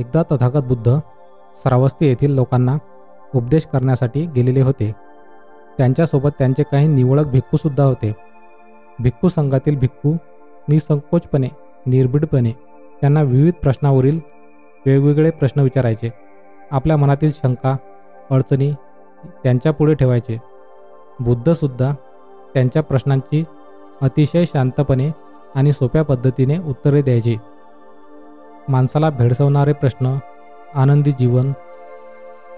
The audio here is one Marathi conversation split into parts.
एकदा तथागत बुद्ध श्रावस्ती येथील लोकांना उपदेश करण्यासाठी गेलेले होते. त्यांच्यासोबत त्यांचे काही निवळक भिक्खूसुद्धा होते. भिक्खू संघातील भिक्खू निसंकोचपणे निर्भीडपणे त्यांना विविध प्रश्नावरील वेगवेगळे प्रश्न विचारायचे. आपल्या मनातील शंका अडचणी त्यांच्यापुढे ठेवायचे. बुद्धसुद्धा त्यांच्या प्रश्नांची अतिशय शांतपणे आणि सोप्या पद्धतीने उत्तरे द्यायचे. माणसाला भेडसावणारे प्रश्न, आनंदी जीवन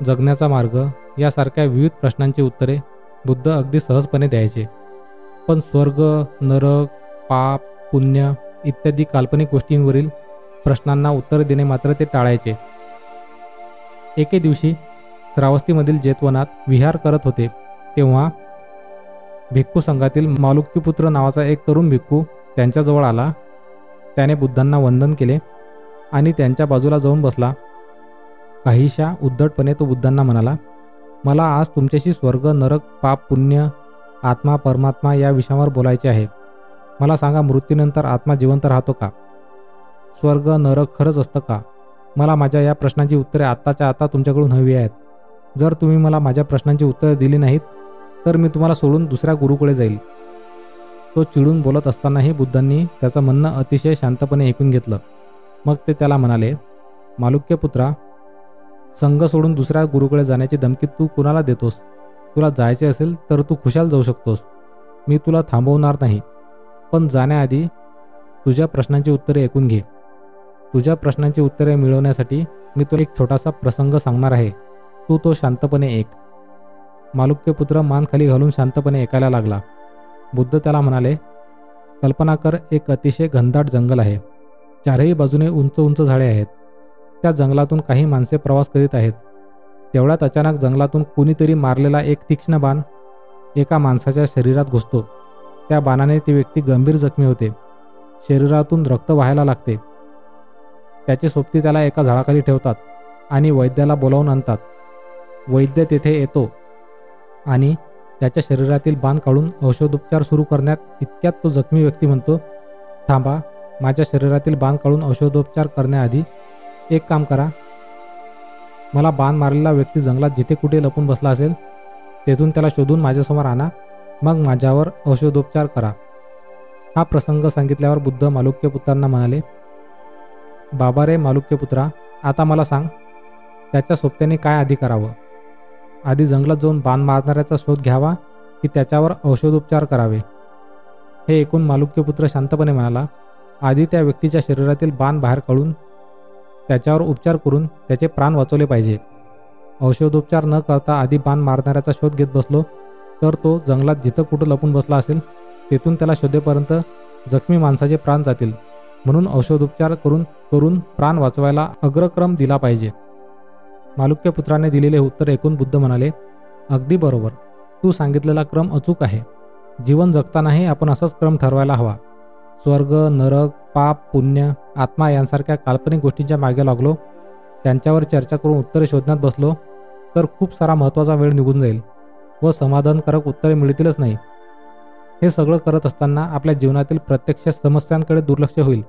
जगण्याचा मार्ग यासारख्या विविध प्रश्नांची उत्तरे बुद्ध अगदी सहजपणे द्यायचे. पण स्वर्ग, नरक, पाप, पुण्य इत्यादी काल्पनिक गोष्टींवरील प्रश्नांना उत्तर देणे मात्र ते टाळायचे. एके दिवशी श्रावस्तीमधील जेतवनात विहार करत होते तेव्हा भिक्खू संघातील मालुक्यपुत्र नावाचा एक तरुण भिक्खू त्यांच्याजवळ आला. त्याने बुद्धांना वंदन केले आणि त्यांच्या बाजूला जाऊन बसला. काहीशा उद्धटपणे तो बुद्धांना म्हणाला, मला आज तुमच्याशी स्वर्ग, नरक, पाप, पुण्य, आत्मा, परमात्मा या विषयावर बोलायचे आहे. मला सांगा, मृत्यूनंतर आत्मा जिवंत राहतो का? स्वर्ग, नरक खरंच असतं का? मला माझ्या या प्रश्नांची उत्तरे आत्ताच्या आता तुमच्याकडून हवी आहेत. जर तुम्ही मला माझ्या प्रश्नांची उत्तरे दिली नाहीत तर मी तुम्हाला सोडून दुसऱ्या गुरुकडे जाईल. तो चिडून बोलत असतानाही बुद्धांनी त्याचं म्हणणं अतिशय शांतपणे ऐकून घेतलं. मग ते त्याला म्हणाले, मालुक्यपुत्रा, संघ सोडून दुसऱ्या गुरुकडे जाण्याची धमकी तू कुणाला देतोस? तुला जायचे असेल तर तू खुशाल जाऊ शकतोस. मी तुला थांबवणार नाही. पण जाण्याआधी तुझ्या प्रश्नांची उत्तरे ऐकून घे. तुझ्या प्रश्नांची उत्तरे मिळवण्यासाठी मी तुला एक छोटासा प्रसंग सांगणार आहे. तू तो शांतपणे ऐक. मालुक्यपुत्र मान खाली घालून शांतपणे ऐकायला लागला. बुद्ध त्याला म्हणाले, कल्पना कर, एक अतिशय घनदाट जंगल आहे. चारही बाजूने उंच उंच झाडे आहेत. त्या जंगलातून काही माणसे प्रवास करीत आहेत. तेवढ्यात अचानक जंगलातून कुणीतरी मारलेला एक तीक्ष्ण बाण एका माणसाच्या शरीरात घुसतो. त्या बाणाने ती व्यक्ती गंभीर जखमी होते. शरीरातून रक्त वाहायला लागते. त्याचे सोबती त्याला एका झाडाखाली ठेवतात आणि वैद्याला बोलावून आणतात. वैद्य तेथे येतो आणि त्याच्या शरीरातील बाण काढून औषधोपचार सुरू करण्यात इतक्यात तो जखमी व्यक्ती म्हणतो, थांबा, माझ्या शरीरातील बाण काढून औषधोपचार करण्याआधी एक काम करा. मला बाण मारलेला व्यक्ती जंगलात जिथे कुठे लपून बसला असेल तेथून त्याला शोधून माझ्यासमोर आणा. मग माझ्यावर औषधोपचार करा. हा प्रसंग सांगितल्यावर बुद्ध मालुक्यपुत्रांना म्हणाले, बाबा रे मालुक्यपुत्रा, आता मला सांग, त्याच्या सोबत्याने काय आधी करावं? आधी जंगलात जाऊन बाण मारणाऱ्याचा शोध घ्यावा की त्याच्यावर औषधोपचार करावे? हे ऐकून मालुक्यपुत्र शांतपणे म्हणाला, आधी त्या व्यक्तीच्या शरीरातील बाण बाहेर काढून त्याच्यावर उपचार करून त्याचे प्राण वाचवले पाहिजे. औषधोपचार न करता आधी बाण मारणाऱ्याचा शोध घेत बसलो तर तो जंगलात जिथं कुठं लपून बसला असेल तेथून त्याला शोधेपर्यंत जखमी माणसाचे प्राण जातील. म्हणून औषधोपचार करून प्राण वाचवायला अग्रक्रम दिला पाहिजे. मालुक्यपुत्राने दिलेले उत्तर ऐकून बुद्ध म्हणाले, अगदी बरोबर. तू सांगितलेला क्रम अचूक आहे. जीवन जगतानाही आपण असाच क्रम ठरवायला हवा. स्वर्ग, नरक, पाप, पुण्य, आत्मा यांसारख्या काल्पनिक गोष्टींच्या मागे लागलो, त्यांच्यावर चर्चा करून उत्तरे शोधण्यात बसलो तर खूप सारा महत्त्वाचा वेळ निघून जाईल व समाधानकारक उत्तरे मिळतीलच नाही. हे सगळं करत असताना आपल्या जीवनातील प्रत्यक्ष समस्यांकडे दुर्लक्ष होईल.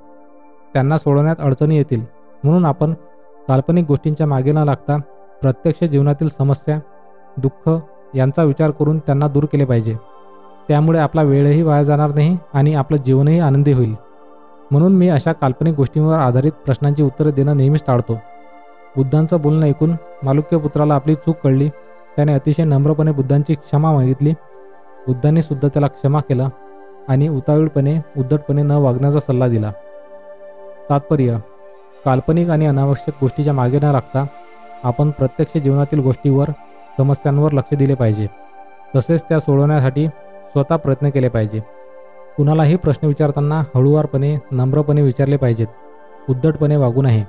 त्यांना सोडवण्यात अडचणी येतील. म्हणून आपण काल्पनिक गोष्टींच्या मागे न लागता प्रत्यक्ष जीवनातील समस्या, दुःख यांचा विचार करून त्यांना दूर केले पाहिजे. त्यामुळे आपला वेळही वाया जाणार नाही आणि आपलं जीवनही आनंदी होईल. म्हणून मी अशा काल्पनिक गोष्टींवर आधारित प्रश्नांची उत्तरे देणं नेहमीच टाळतो. बुद्धांचं बोलणं ऐकून मालुक्यपुत्राला आपली चूक कळली. त्याने अतिशय नम्रपणे बुद्धांची क्षमा मागितली. बुद्धांनी सुद्धा त्याला क्षमा केलं आणि उद्धटपणे न वागण्याचा सल्ला दिला. तात्पर्य: काल्पनिक आणि अनावश्यक गोष्टीच्या मागे न लागता आपण प्रत्यक्ष जीवनातील गोष्टीवर, समस्यांवर लक्ष दिले पाहिजे. तसेच त्या सोडवण्यासाठी स्वतः प्रयत्न केले पाहिजे. कुणालाही प्रश्न विचारताना हळूवारपणे, नम्रपणे विचारले पाहिजेत. उद्धटपणे वागू नये.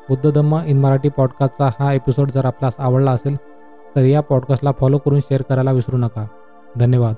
बुद्ध धम्म इन मराठी पॉडकास्टचा हा एपिसोड जर आपल्यास आवडला असेल तर या पॉडकास्टला फॉलो करून शेअर करायला विसरू नका. धन्यवाद.